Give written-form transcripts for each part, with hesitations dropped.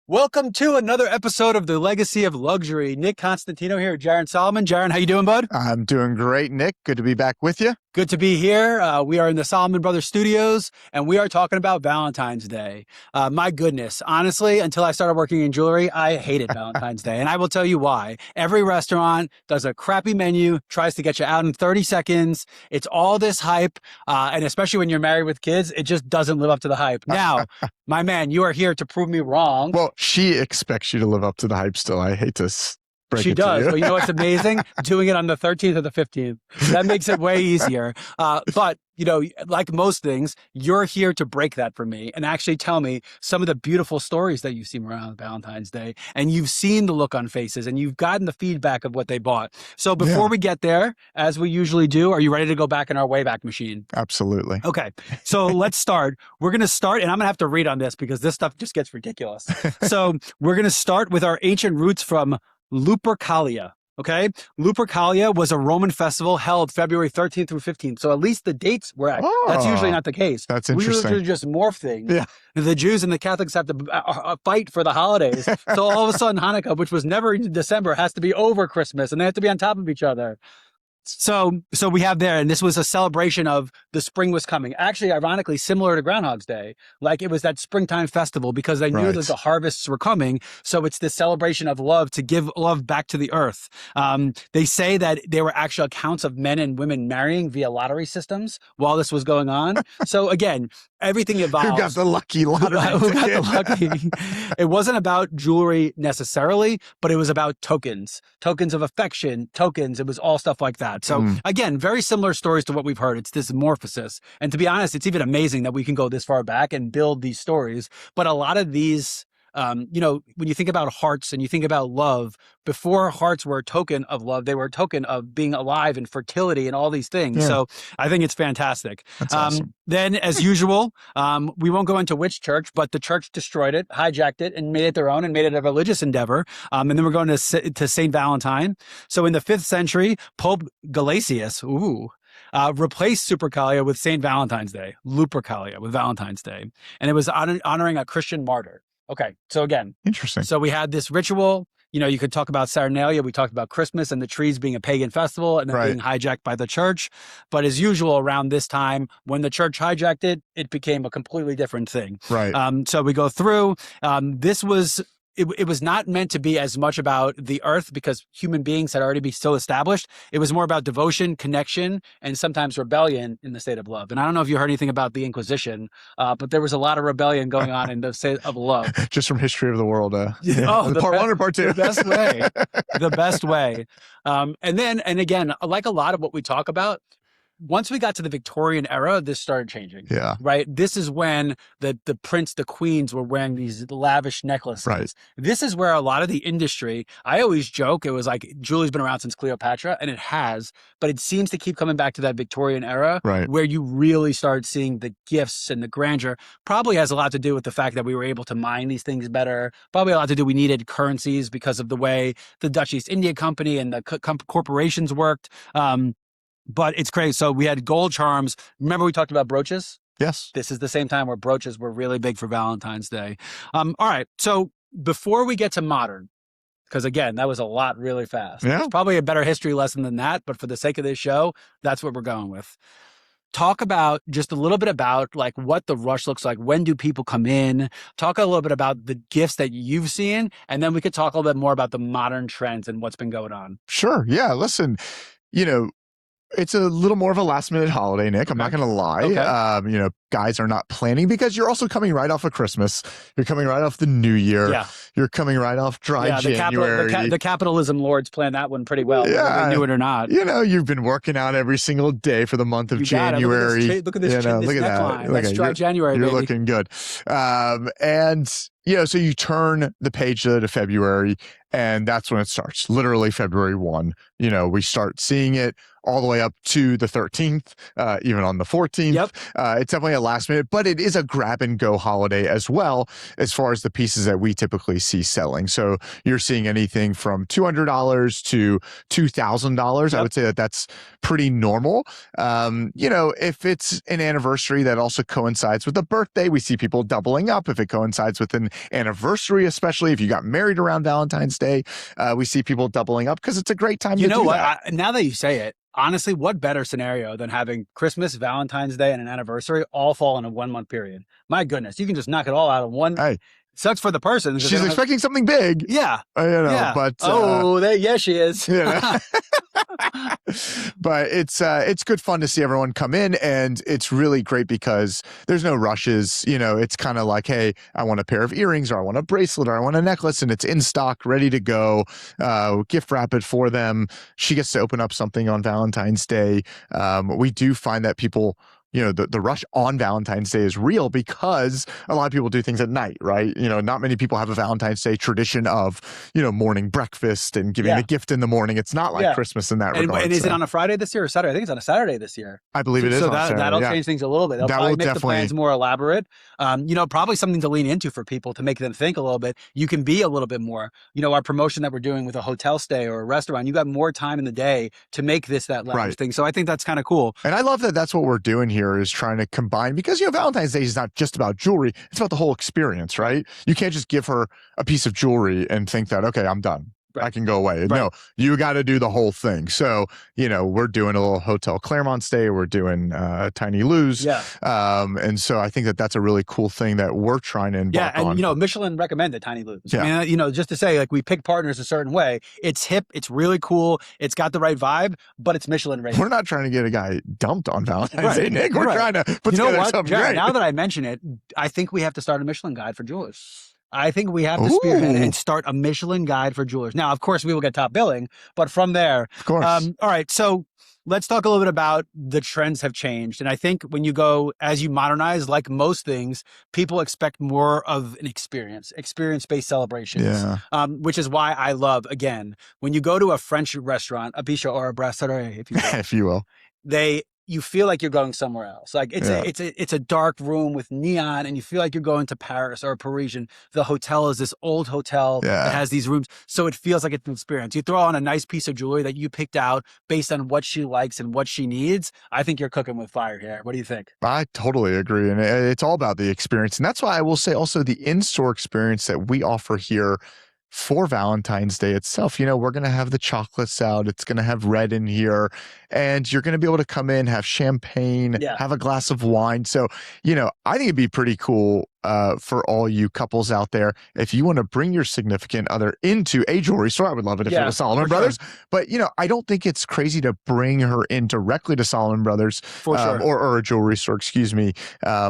Welcome to another episode of the Legacy of Luxury. Nick Constantino here with Jaron Solomon. Jaron, how you doing, bud? I'm doing great, Nick. Good to be back with you. Good to be here. We are in the Solomon Brothers studios, and we are talking about Valentine's Day. My goodness, honestly, until I started working in jewelry, I hated Valentine's Day, and I will tell you why. Every restaurant does a crappy menu, tries to get you out in 30 seconds. It's all this hype, and especially when you're married with kids, it just doesn't live up to the hype. Now, my man, you are here to prove me wrong. Well, she expects you to live up to the hype still. I hate to break She it does, to you. but you know what's amazing? Doing it on the 13th or the 15th. That makes it way easier. But, you know, like most things, you're here to break that for me and actually tell me some of the beautiful stories that you've seen around Valentine's Day. And you've seen the look on faces and you've gotten the feedback of what they bought. So before we get there, as we usually do, are you ready to go back in our Wayback Machine? Absolutely. Okay, so let's start. We're going to start, and I'm going to have to read on this because this stuff just gets ridiculous. So we're going to start with our ancient roots from Lupercalia. Okay, Lupercalia was a Roman festival held February 13th through 15th. So at least the dates were accurate. That's usually not the case. That's We interesting. usually just morph things. Yeah. The Jews and the Catholics have to fight for the holidays. So all of a sudden Hanukkah, which was never in December, has to be over Christmas, and they have to be on top of each other. So we have there, and this was a celebration of the spring was coming. Actually, ironically, similar to Groundhog's Day. Like it was that springtime festival because they knew that the harvests were coming. So it's this celebration of love to give love back to the earth. They say that there were actual accounts of men and women marrying via lottery systems while this was going on. So again, everything evolves. Who got the lucky lottery? Who got the lucky? It wasn't about jewelry necessarily, but it was about tokens of affection, tokens. It was all stuff like that. So again, very similar stories to what we've heard. It's this morphosis. And to be honest, it's even amazing that we can go this far back and build these stories. But a lot of these, you know, when you think about hearts and you think about love, before hearts were a token of love, they were a token of being alive and fertility and all these things. Yeah. So I think it's fantastic. That's awesome. Then, as usual, we won't go into which church, but the church destroyed it, hijacked it, and made it their own and made it a religious endeavor. And then we're going to St. Valentine. So in the 5th century, Pope Gelasius, replaced Lupercalia with St. Valentine's Day, Lupercalia with Valentine's Day. And it was honoring a Christian martyr. Okay, so again, interesting. So we had this ritual. You know, you could talk about Saturnalia. We talked about Christmas and the trees being a pagan festival and then being hijacked by the church. But as usual, around this time, when the church hijacked it, it became a completely different thing. Right. So we go through. This was... It was not meant to be as much about the earth because human beings had already been so established. It was more about devotion, connection, and sometimes rebellion in the state of love. And I don't know if you heard anything about the Inquisition, but there was a lot of rebellion going on in the state of love. Just from history of the world. The part one or part two? The best way. The best way. And again, like a lot of what we talk about, once we got to the Victorian era, this started changing. Yeah. Right. This is when the prince, the queens were wearing these lavish necklaces. Right. This is where a lot of the industry, I always joke, it was like jewelry's been around since Cleopatra, and it has, but it seems to keep coming back to that Victorian era where you really started seeing the gifts and the grandeur. Probably has a lot to do with the fact that we were able to mine these things better. Probably a lot to do, we needed currencies because of the way the Dutch East India Company and the corporations worked. But it's crazy. So we had gold charms. Remember we talked about brooches? Yes. This is the same time where brooches were really big for Valentine's Day. All right. So before we get to modern, because again, that was a lot really fast. Yeah. It's probably a better history lesson than that. But for the sake of this show, that's what we're going with. Talk about just a little bit about like what the rush looks like. When do people come in? Talk a little bit about the gifts that you've seen. And then we could talk a little bit more about the modern trends and what's been going on. Sure. Yeah. Listen, you know, it's a little more of a last minute holiday, Nick. I'm not going to lie. Okay. You know, guys are not planning because you're also coming right off of Christmas. You're coming right off the New Year. Yeah. You're coming right off dry January. The capitalism lords plan that one pretty well, whether they knew it or not. You know, you've been working out every single day for the month of January. Look at this neckline. That's dry January, You're baby. looking good. And you know, so you turn the page to February, and that's when it starts. Literally February 1. You know, we start seeing it all the way up to the 13th, even on the 14th. Yep. It's definitely a last minute, but it is a grab and go holiday as well, as far as the pieces that we typically see selling. So you're seeing anything from $200 to $2,000. I would say that that's pretty normal. If it's an anniversary that also coincides with a birthday, we see people doubling up. If it coincides with an anniversary, especially if you got married around Valentine's Day, we see people doubling up because it's a great time to do that. Now that you say it, honestly, what better scenario than having Christmas, Valentine's Day, and an anniversary all fall in a 1 month period? My goodness, you can just knock it all out in one. Hey, sucks for the person. She's expecting something big. Yeah. But she is. But it's good fun to see everyone come in, and it's really great because there's no rushes. It's kind of like, hey, I want a pair of earrings, or I want a bracelet, or I want a necklace, and it's in stock, ready to go. Gift wrap it for them. She gets to open up something on Valentine's Day. We do find that people, the rush on Valentine's Day is real because a lot of people do things at night, right? Not many people have a Valentine's Day tradition of, morning breakfast and giving a gift in the morning. It's not like Christmas in that regard. And is it on a Friday this year or Saturday? I think it's on a Saturday this year. I believe it is. So on Saturday, that'll change things a little bit. They'll probably make the plans more elaborate. Probably something to lean into for people to make them think a little bit. You can be a little bit more. Our promotion that we're doing with a hotel stay or a restaurant, you got more time in the day to make this that lavish thing. So I think that's kind of cool. And I love that that's what we're doing here, is trying to combine, because Valentine's Day is not just about jewelry, it's about the whole experience, right? You can't just give her a piece of jewelry and think that, okay, I'm done, I can go away. No, you got to do the whole thing. So we're doing a little Hotel Claremont stay, we're doing Tiny Lou's, and so I think that that's a really cool thing that we're trying to embark on. Michelin recommended Tiny Lou's. Just to say, like, we pick partners a certain way. It's hip, it's really cool, it's got the right vibe, but it's Michelin rated. We're not trying to get a guy dumped on Valentine's Day, Nick. We're trying to put together something great. Now that I mention it, I think we have to start a Michelin guide for jewelers. I think we have to spearhead and start a Michelin guide for jewelers. Now, of course, we will get top billing, but from there, of course. All right, so let's talk a little bit about the trends have changed. And I think when you go, as you modernize, like most things, people expect more of an experience-based celebrations, which is why I love, again, when you go to a French restaurant, a bistrot or a brasserie, if you will, you feel like you're going somewhere else. Like it's a dark room with neon, and you feel like you're going to Paris or a Parisian. The hotel is this old hotel that has these rooms, so it feels like it's an experience. You throw on a nice piece of jewelry that you picked out based on what she likes and what she needs. I think you're cooking with fire here. What do you think? I totally agree, and it's all about the experience, and that's why I will say also the in-store experience that we offer here for Valentine's Day itself. We're going to have the chocolates out. It's going to have red in here, and you're going to be able to come in, have champagne, have a glass of wine. So, I think it'd be pretty cool for all you couples out there. If you want to bring your significant other into a jewelry store, I would love it if it was Solomon Brothers. Sure. But, I don't think it's crazy to bring her in directly to Solomon Brothers or a jewelry store, excuse me,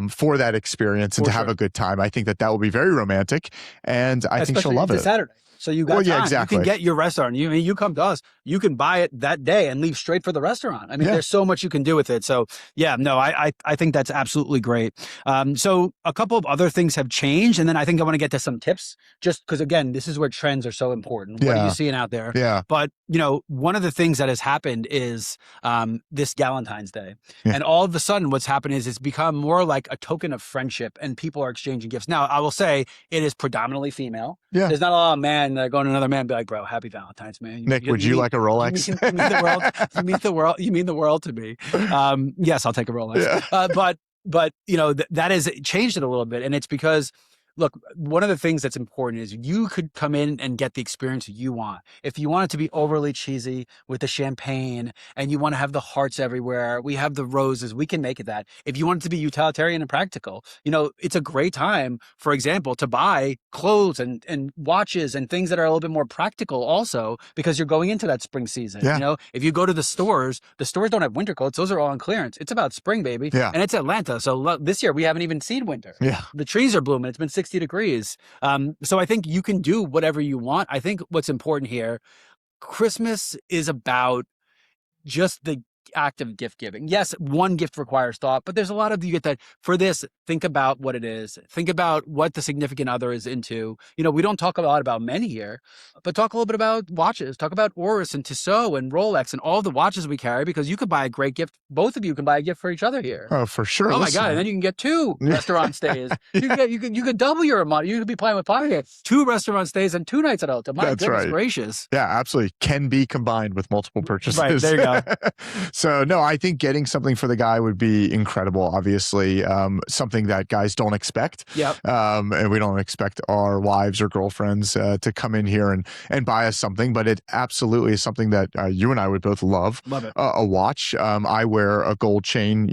for that experience and to have a good time. I think that will be very romantic, and I think she'll love it. Saturday. So you got time. Exactly. You can get your restaurant. You come to us, you can buy it that day and leave straight for the restaurant. I mean, there's so much you can do with it. So I think that's absolutely great. So a couple of other things have changed, and then I think I want to get to some tips, just because, again, this is where trends are so important. What are you seeing out there? Yeah. But, one of the things that has happened is this Galentine's Day. And all of a sudden what's happened is it's become more like a token of friendship, and people are exchanging gifts. Now, I will say it is predominantly female. Yeah. There's not a lot of men that go to another man and be like, bro, happy Valentine's, man. Nick, would you like a Rolex? You mean the world. You mean the world to me. Yes, I'll take a Rolex. Yeah. But that has changed it a little bit. And it's because, look, one of the things that's important is you could come in and get the experience you want. If you want it to be overly cheesy with the champagne and you want to have the hearts everywhere, we have the roses, we can make it that. If you want it to be utilitarian and practical, it's a great time, for example, to buy clothes and watches and things that are a little bit more practical also, because you're going into that spring season. Yeah. If you go to the stores don't have winter coats. Those are all on clearance. It's about spring, baby. Yeah. And it's Atlanta. So this year we haven't even seen winter. Yeah. The trees are blooming. It's been 60 degrees. So I think you can do whatever you want. I think what's important here, Christmas is about just the act of gift giving. Yes, one gift requires thought, but there's a lot of, you get that for this, think about what it is. Think about what the significant other is into. You know, we don't talk a lot about men here, but talk a little bit about watches. Talk about Oris and Tissot and Rolex and all the watches we carry, because you could buy a great gift. Both of you can buy a gift for each other here. Oh, for sure. Oh my God. And then you can get 2 restaurant stays. You could double your amount. You could be playing with pockets. 2 restaurant stays and 2 nights at Ulta. My goodness gracious. Yeah, absolutely. Can be combined with multiple purchases. Right, there you go. So no, I think getting something for the guy would be incredible. Obviously, something that guys don't expect. Yep. And we don't expect our wives or girlfriends to come in here and buy us something, but it absolutely is something that you and I would both love. Love it. A watch. I wear a gold chain,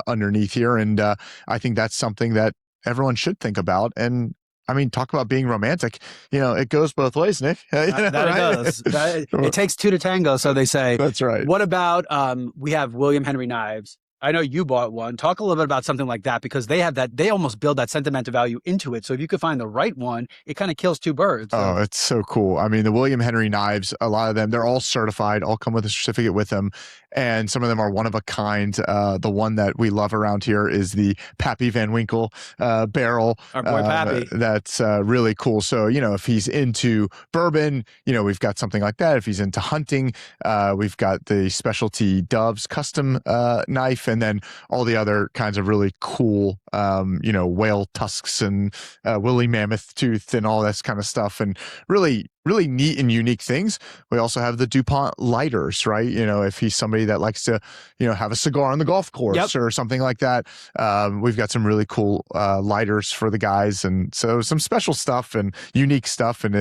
underneath here, and I think that's something that everyone should think about. And I mean, talk about being romantic. It goes both ways, Nick. It does. It takes 2 to tango, so they say. That's right. What about we have William Henry knives? I know you bought one. Talk a little bit about something like that, because they have that. They almost build that sentimental value into it. So if you could find the right one, it kind of kills 2 birds. So. Oh, it's so cool. I mean, the William Henry knives, a lot of them, they're all certified, all come with a certificate with them. And some of them are one of a kind. The one that we love around here is the Pappy Van Winkle barrel. Our boy Pappy. That's really cool. So, if he's into bourbon, we've got something like that. If he's into hunting, we've got the specialty Dove's custom knife, and then all the other kinds of really cool, whale tusks and woolly mammoth tooth and all this kind of stuff. And really neat and unique things. We also have the DuPont lighters, right? If he's somebody that likes to, have a cigar on the golf course or something like that. We've got some really cool lighters for the guys. And so some special stuff and unique stuff. And,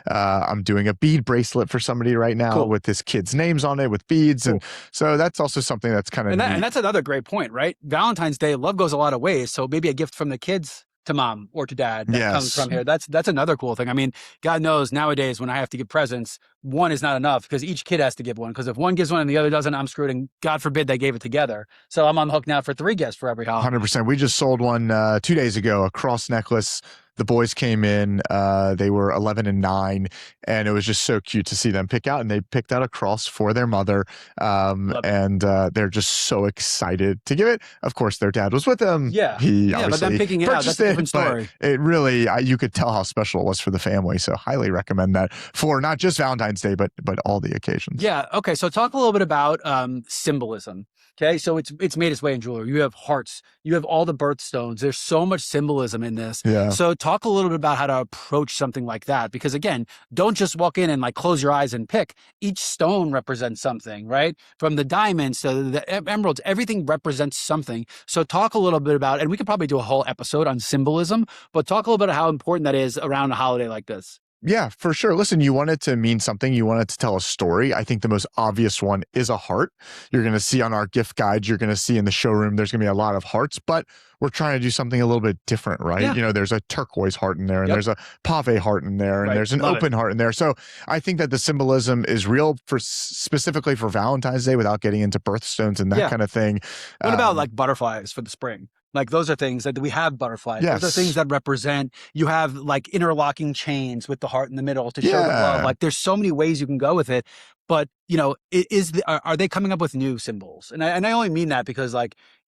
I'm doing a bead bracelet for somebody right now with this kid's names on it with beads. And so that's also something that's kind of neat. And that's another great point, right? Valentine's Day, love goes a lot of ways. So maybe a gift from the kids to mom or to dad that comes from here. That's another cool thing. I mean, God knows nowadays when I have to give presents, one is not enough, because each kid has to give one. Because if one gives one and the other doesn't, I'm screwed. And God forbid they gave it together. So I'm on the hook now for 3 gifts for every holiday. 100%. We just sold one 2 days ago, a cross necklace. The boys came in, they were 11 and 9, and it was just so cute to see them pick out, and they picked out a cross for their mother, and they're just so excited to give it. Of course, their dad was with them. Yeah, but them picking it out, that's a different story. It really, you could tell how special it was for the family, so highly recommend that for not just Valentine's Day, but all the occasions. Yeah, okay, so talk a little bit about symbolism. Okay, so it's made its way in jewelry. You have hearts, you have all the birthstones. There's so much symbolism in this. Yeah. So talk a little bit about how to approach something like that, because again, don't just walk in and close your eyes and pick. Each stone represents something, right? From the diamonds to the emeralds, everything represents something. So talk a little bit about, and we could probably do a whole episode on symbolism, but talk a little bit about how important that is around a holiday like this. Yeah, for sure. Listen, you want it to mean something. You want it to tell a story. I think the most obvious one is a heart. You're going to see on our gift guides, you're going to see in the showroom, there's going to be a lot of hearts, but we're trying to do something a little bit different, right? Yeah. There's a turquoise heart in there, and there's a pave heart in there, and there's an open heart in there. So I think that the symbolism is real for specifically for Valentine's Day without getting into birthstones and that kind of thing. What about butterflies for the spring? Those are things that we have butterflies. Yes. Those are things that represent, you have interlocking chains with the heart in the middle to show the love. There's so many ways you can go with it. But, are they coming up with new symbols? And I only mean that because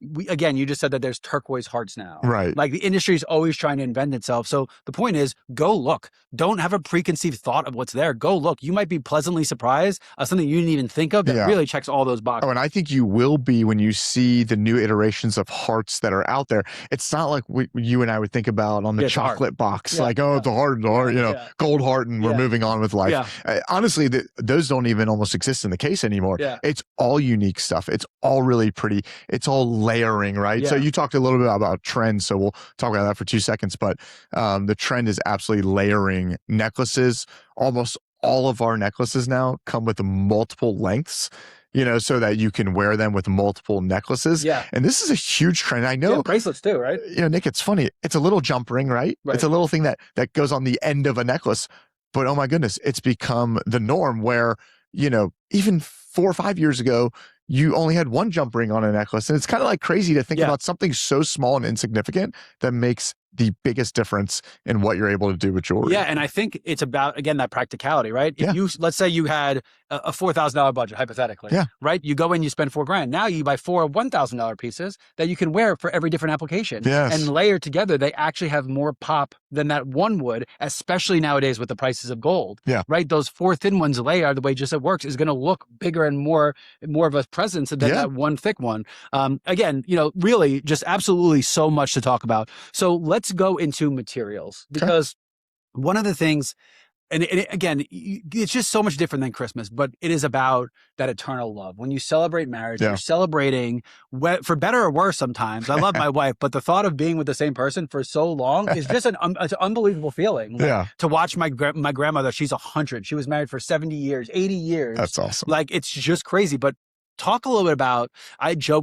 you just said that there's turquoise hearts now. Right. The industry is always trying to invent itself. So the point is, go look. Don't have a preconceived thought of what's there. Go look. You might be pleasantly surprised of something you didn't even think of that really checks all those boxes. Oh, and I think you will be when you see the new iterations of hearts that are out there. It's not like you and I would think about on the chocolate box, the heart, gold heart, and we're moving on with life. Yeah. Honestly, those don't even almost exist in the case anymore. Yeah. It's all unique stuff. It's all really pretty. It's all layering, right? Yeah. So you talked a little bit about trends, so we'll talk about that for 2 seconds. But the trend is absolutely layering necklaces. Almost all of our necklaces now come with multiple lengths, so that you can wear them with multiple necklaces. Yeah. And this is a huge trend. I know. Bracelets too, right? Nick, it's funny. It's a little jump ring, right? It's a little thing that goes on the end of a necklace. But oh my goodness, it's become the norm where, even 4 or 5 years ago, you only had one jump ring on a necklace. And it's kind of crazy to think about something so small and insignificant that makes the biggest difference in what you're able to do with jewelry. Yeah, and I think it's about, again, that practicality, right? If you, let's say you had a $4,000 budget, hypothetically, right? You go in, you spend $4,000. Now you buy 4 $1,000 pieces that you can wear for every different application. And layered together, they actually have more pop than that one would, especially nowadays with the prices of gold. Right? Those 4 thin ones layered, the way just it works, is going to look bigger and more of a presence than that one thick one. Again, really just absolutely so much to talk about. So let's go into materials, because one of the things, and again, it's just so much different than Christmas, but it is about that eternal love. When you celebrate marriage, you're celebrating, for better or worse sometimes. I love my wife, but the thought of being with the same person for so long is just it's an unbelievable feeling. To watch my grandmother, she's 100. She was married for 70 years, 80 years. That's awesome. Like, it's just crazy. But talk a little bit about,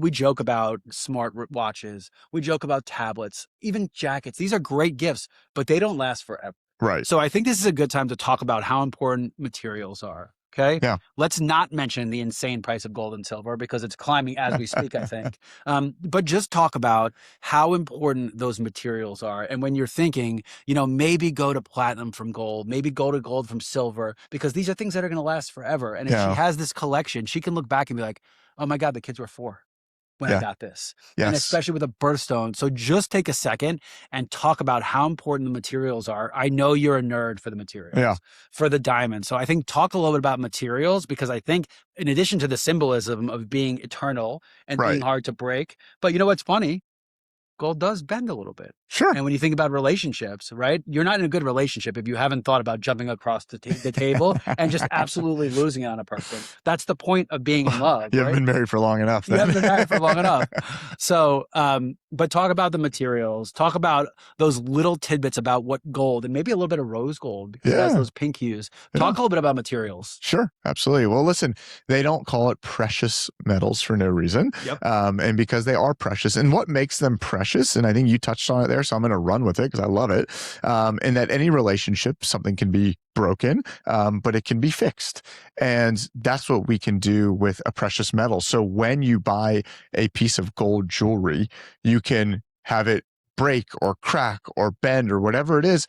we joke about smart watches. We joke about tablets, even jackets. These are great gifts, but they don't last forever. Right. So I think this is a good time to talk about how important materials are. Okay. Yeah. Let's not mention the insane price of gold and silver, because it's climbing as we speak, I think. But just talk about how important those materials are. And when you're thinking, maybe go to platinum from gold, maybe go to gold from silver, because these are things that are going to last forever. And if she has this collection, she can look back and be like, oh my God, the kids were 4 when I got this. And especially with a birthstone. So just take a second and talk about how important the materials are. I know you're a nerd for the materials, for the diamond. So I think talk a little bit about materials, because I think in addition to the symbolism of being eternal and being hard to break, but you know what's funny? Gold does bend a little bit. Sure. And when you think about relationships, right? You're not in a good relationship if you haven't thought about jumping across the table and just absolutely losing it on a person. That's the point of being in love. You haven't been married for long enough. You haven't been married for long enough. So, but talk about the materials. Talk about those little tidbits about what gold, and maybe a little bit of rose gold, because it has those pink hues. Talk a little bit about materials. Sure. Absolutely. Well, listen, they don't call it precious metals for no reason. And because they are precious. And what makes them precious, and I think you touched on it there, so I'm going to run with it because I love it, and that any relationship, something can be broken, but it can be fixed. And that's what we can do with a precious metal. So when you buy a piece of gold jewelry, you can have it break or crack or bend or whatever it is.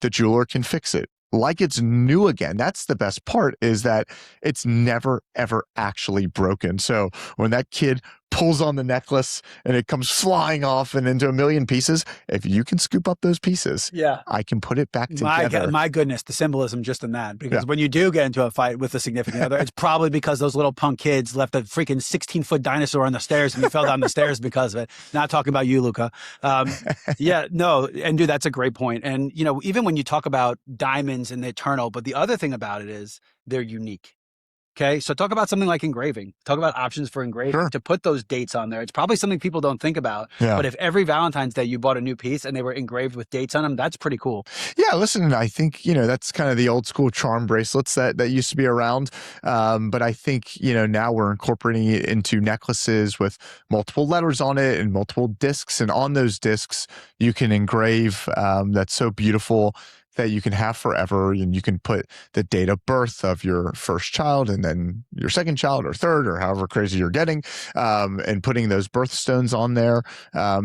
The jeweler can fix it like it's new again. That's the best part, is that it's never, ever actually broken. So when that kid pulls on the necklace and it comes flying off and into a million pieces, if you can scoop up those pieces, I can put it back together. My goodness, the symbolism just in that, because when you do get into a fight with a significant other, it's probably because those little punk kids left a freaking 16-foot dinosaur on the stairs and you fell down the stairs because of it. Not talking about you, Luca. And dude, that's a great point. And even when you talk about diamonds and the eternal, but the other thing about it is they're unique. Okay, so talk about something like engraving. Talk about options for engraving to put those dates on there. It's probably something people don't think about. But if every Valentine's Day you bought a new piece and they were engraved with dates on them, that's pretty cool. Yeah, listen, I think, that's kind of the old school charm bracelets that used to be around. But I think, now we're incorporating it into necklaces with multiple letters on it and multiple discs. And on those discs, you can engrave, that's so beautiful, that you can have forever, and you can put the date of birth of your first child and then your second child or third, or however crazy you're getting, and putting those birthstones on there.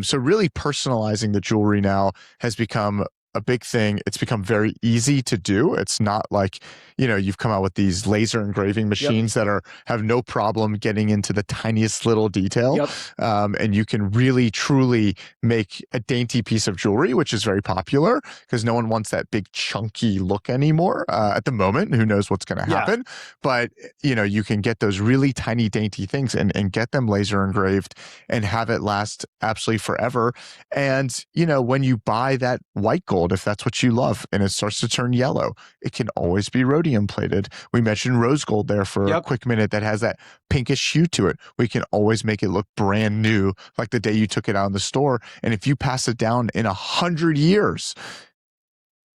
So really personalizing the jewelry now has become a big thing. It's become very easy to do. It's not like, you've come out with these laser engraving machines that have no problem getting into the tiniest little detail. And you can really, truly make a dainty piece of jewelry, which is very popular because no one wants that big chunky look anymore at the moment. Who knows what's going to happen? But, you can get those really tiny, dainty things and get them laser engraved and have it last absolutely forever. And, when you buy that white gold, if that's what you love, and it starts to turn yellow, it can always be rhodium plated. We mentioned rose gold there for a quick minute that has that pinkish hue to it. We can always make it look brand new, like the day you took it out in the store. And if you pass it down in 100 years,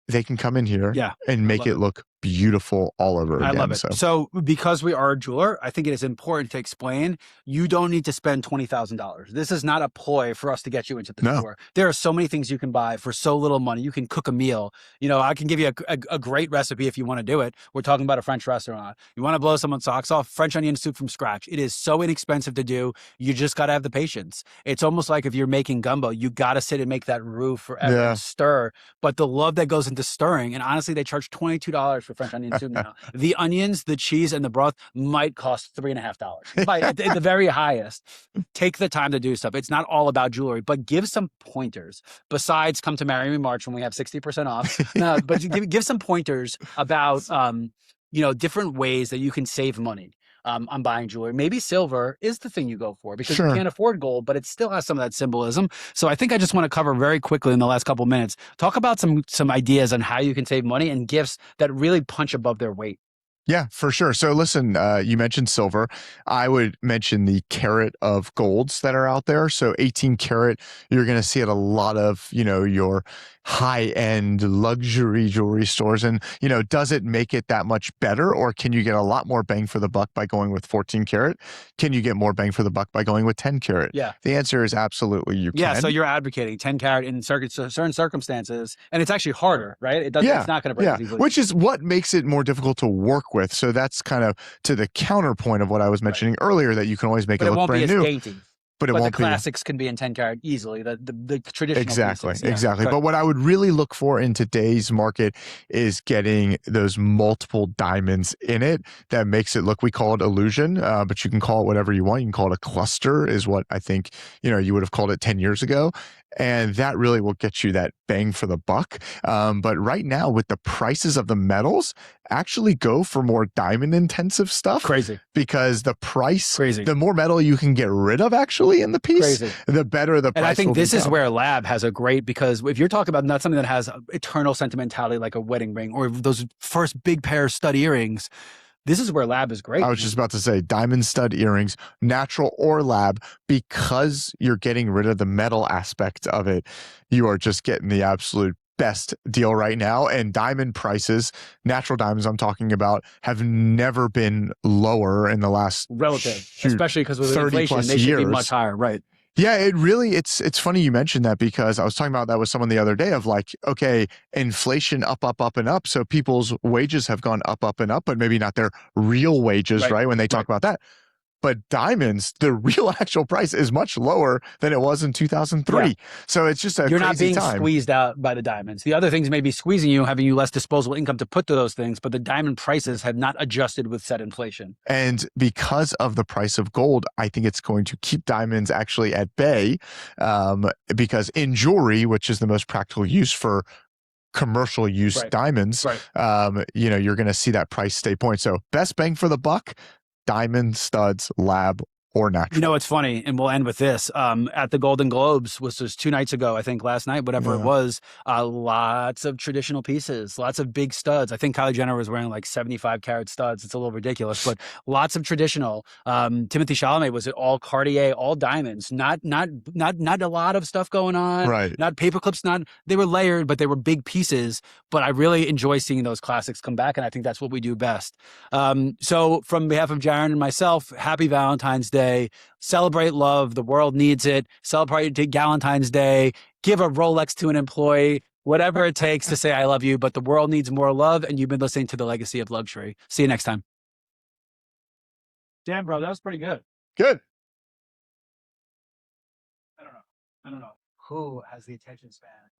they can come in here and make it look beautiful all over again. I love it. So because we are a jeweler, I think it is important to explain you don't need to spend $20,000. This is not a ploy for us to get you into the store. There are so many things you can buy for so little money. You can cook a meal. You know, I can give you a great recipe if you want to do it. We're talking about a French restaurant. You want to blow someone's socks off? French onion soup from scratch. It is so inexpensive to do. You just got to have the patience. It's almost like if you're making gumbo, you got to sit and make that roux forever and stir. But the love that goes into stirring, and honestly, they charge $22 for French onion soup now. The onions, the cheese, and the broth might cost $3.50 at the very highest. Take the time to do stuff. It's not all about jewelry, but give some pointers. Besides, come to Marry Me March when we have 60% off. No, but give some pointers about you know, different ways that you can save money on buying jewelry. Maybe silver is the thing you go for because you can't afford gold, but it still has some of that symbolism. So I think I just want to cover very quickly in the last couple of minutes, talk about some ideas on how you can save money and gifts that really punch above their weight. Yeah, for sure. So listen, you mentioned silver. I would mention the carat of golds that are out there. So 18 karat, you're going to see at a lot of, you know, your high-end luxury jewelry stores. And, you know, does it make it that much better, or can you get a lot more bang for the buck by going with 14 karat? Can you get more bang for the buck by going with 10 karat? Yeah. The answer is absolutely you can. Yeah, so you're advocating 10 karat in certain circumstances, and it's actually harder, right? It doesn't. It's not going to break as easily. Which is what makes it more difficult to work with. So that's kind of to the counterpoint of what I was mentioning earlier, that you can always make it look brand new. Dainty. But it won't the classics can be in 10 karat easily. The traditional exactly pieces. Exactly. But what I would really look for in today's market is getting those multiple diamonds in it that makes it look. We call it illusion, but you can call it whatever you want. You can call it a cluster, is what I think, you know, you would have called it 10 years ago. And that really will get you that bang for the buck. But right now, with the prices of the metals, actually go for more diamond intensive stuff. Crazy. Because the price, the more metal you can get rid of actually in the piece, the better the price. And I think this is where lab has a great, because if you're talking about not something that has eternal sentimentality like a wedding ring or those first big pair of stud earrings, this is where lab is great. I was just about to say diamond stud earrings, natural or lab, because you're getting rid of the metal aspect of it. You are just getting the absolute best deal right now. And diamond prices, natural diamonds I'm talking about, have never been lower in the last especially because with inflation, they should be much higher, right? Yeah, it's funny you mentioned that, because I was talking about that with someone the other day of like, okay, inflation up, and up. So people's wages have gone up, and up, but maybe not their real wages, right? When they talk about that. But diamonds, the real actual price is much lower than it was in 2003. Yeah. So it's just you're not being squeezed out by the diamonds. The other things may be squeezing you, having you less disposable income to put to those things, but the diamond prices have not adjusted with said inflation. And because of the price of gold, I think it's going to keep diamonds actually at bay, because in jewelry, which is the most practical use for commercial use diamonds, you know, you're going to see that price stay point. So best bang for the buck, diamond studs, lab, or natural. You know, it's funny, and we'll end with this. At the Golden Globes, was just 2 nights ago, I think last night, whatever it was, lots of traditional pieces, lots of big studs. I think Kylie Jenner was wearing like 75 karat studs. It's a little ridiculous, but lots of traditional. Timothy Chalamet was it all Cartier, all diamonds, not a lot of stuff going on, not paper clips, they were layered, but they were big pieces. But I really enjoy seeing those classics come back, and I think that's what we do best. So from behalf of Jaron and myself, happy Valentine's Day. Celebrate love. The world needs it. Celebrate Galentine's Day. Give a Rolex to an employee. Whatever it takes to say I love you. But the world needs more love. And you've been listening to The Legacy of Luxury. See you next time. Damn, bro, that was pretty good. Good. I don't know who has the attention span.